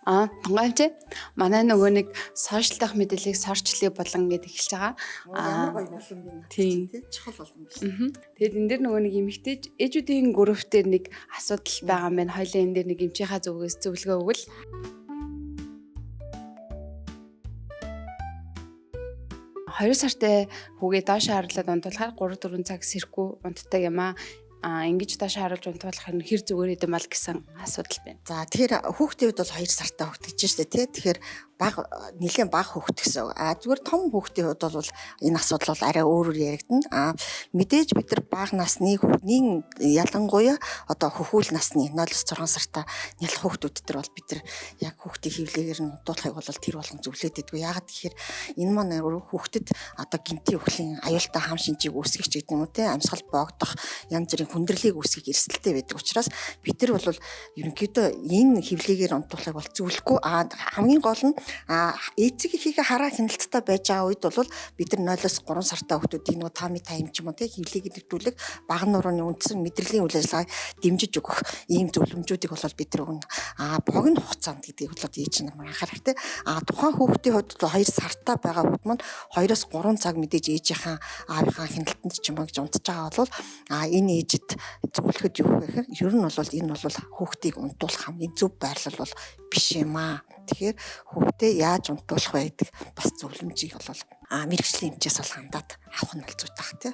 Тунгайч манай нөгөө нэг сошиал дахь мэдээллийг сорчлыг болон гэдэг эхэлж байгаа. Ямар гоё болон юм тийм чухал болгон биш. Тэгээд энэ дэр нөгөө нэг эмэгтэй ээжүүдийн групп дээр нэг асуудал байгаа юм байна. Хоёлаа энэ дэр нэг эмчийнхаа зүгээс зөвлөгөө өгвөл 2 сартай хүүгээ доош харуулад унтуулахаар 3-4 цаг сэрхгүй унтдаг юм аа. Ингэж доош харуулж унтуулах нь хэр зүгээр идэм бол гэсэн асуудал байна. За тэгэхээр хүүхдийн хувьд бол 2 сартай хүүхд гэж штэ тий. Тэгэхээр нэлээд бага хүүхд гэсэн. Зүгээр том хүүхдийн хувьд бол энэ асуудал бол арай өөрөөр яригдана. Мэдээж бид нар бага насны хүүхдийн ялангуяа одоо хөхүүл насны 0-6 сартай нялх хүүхдүүд төр бол бид нар яг хүүхдийн хөвлөгээр нь унтуулахыг бол тэр болгон зөвлөд өгдөг. Яагаад тэгэхээр энэ маань хүүхдэд одоо гинтийн өхлийн аюултай хам шинжийг үүсгэж гэдэг юм уу тий. Амьсгал боогдох янз бүрийн хүндрэлийг үүсгэх эрсдэлтэй байдаг учраас бид нар бол ерөнхийдөө энэ хөвлөгээр унтуулахыг бол зөвлөхгүй. Хамгийн гол нь эцэг эхийнхээ хараа хяналттай байж байгаа үед бол бид нар 0-3 сартай хүүхдүүдийг нөгөө тами тайм ч юм уу тий хөвлөгийг нэвтрүүлэх бага нурууны үндсэн мэдрэлийн үйл ажиллагааг дэмжиж өгөх ийм зөвлөмжүүдийг бол бид нар өгнө. Богино хугацаанд гэдгийг бол ээж нар анхаарах тий. Тухайн хүүхдийн хувьд 2 сартай байгаа хүүхд маань 2-3 цаг мэдээж ээжийнхаа аавынхаа хяналтанд ч юм уу гэж унтж байгаа бол энэ ээжэд зөвлөхөд юу гэхээр ер нь бол энэ бол хүүхдийг унтуулах хамгийн зөв байрлал бол биш юм аа. Тэгэхээр хүүхдээ яаж унтуулах вэ гэдэг бас зөвлөмжийг бол мэрэгжлийн эмчээс бол хандаад авах нь бол зүйтэй бах тий.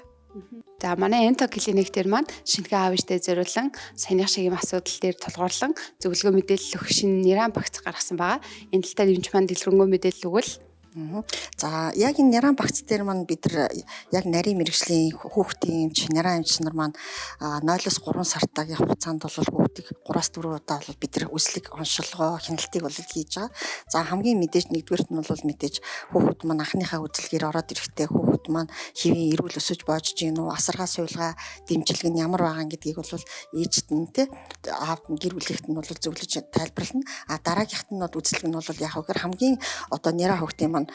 За манай Ento клиник дээр маань шинэхэн аав ээжтэй зориулан саяных шиг юм асуудал дээр тулгуурлан зөвлөгөө мэдээлэл өгөх шинэ няран багц гаргасан байгаа. Энэ тал дээр эмч маань дэлгэрэнгүй мэдээлэл өгвөл за яг энэ няран багц дээр маань бид нар яг нарийн мэрэгжлийн хүүхдийн эмч няран эмч нар маань 0-3 сартагийн хугацаанд бол хүүхдийг 3-4 удаа бол бид нар үзлэг оншилгоо хяналтыг бол хийж байгаа. За хамгийн мэдээж нэгдүгээрт нь бол мэдээж хүүхэд маань анхныхаа үзлэгээр ороод ирэхдээ хүүхэд маань хэвийн эрүүл өсөж боожж гин үү асаргаа суулгаа дэмжлэг нь ямар байгаа гэдгийг бол ээжт нь те аав гэр бүлийнхэд нь бол зөвлөж тайлбарлана. Дараагийнхт нь бол үзлэг нь бол яг хөөр хамгийн одоо няраа хүүхдийн маань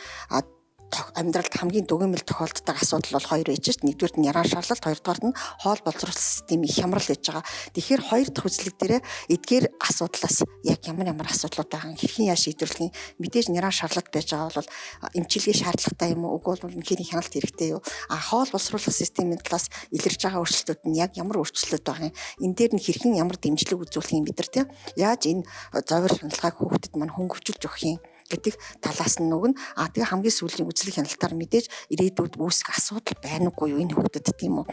амьдралд хамгийн дүгнэмэл тохиолддог асуудал бол 2 байж шít. Нэгдүгээр нь яраа шаарлалт, хоёрдугаар нь хоол боловсруулах системийн хямрал гэж байгаа. Тэгэхээр 2 дахь үзлэг дээрээ эдгээр асуудлаас яг ямар асуудлууд байгаа хэрхэн яаж шийдвэрлэх юм мэдээж яраа шаарлалт байж байгаа бол эмчилгээ шаардлагатай юм уу үгүй бол үнэхээр хяналт хэрэгтэй юу? Хоол боловсруулах системийн талаас илэрж байгаа өөрчлөлтүүд нь яг ямар өөрчлөлтүүд байгаа юм? Энэ дээр нь хэрхэн ямар дэмжлэг үзүүлэх юм бид нар тийм яаж энэ зовир хандлагааг хүүхдэд маань хөнгөвчүүлж өгөх юм гэдэг талаас нь өгнө. Тэгээ хамгийн сүүлийн үзлэг хяналтаар мэдээж ирээдүйд үүсэх асуудал байна уугүй юу энэ хүүхдэд тийм үү.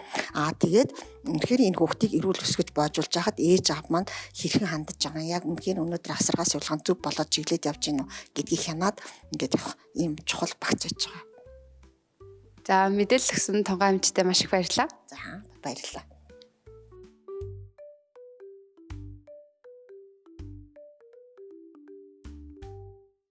Тэгээд үнэхээр энэ хүүхдийг эрүүл өсгөж боожулж хахад ээж аав маань хэрхэн хандаж байгаа яг үнэхээр өнөөдөр асаргаа суулган зүг болоод чиглээд явж гинүү гэдгийг хянаад ингээд явах ийм чухал багц байж байгаа. За мэдээлэл өгсөн Тунгай эмчтэй маш их баярлалаа. За баярлалаа.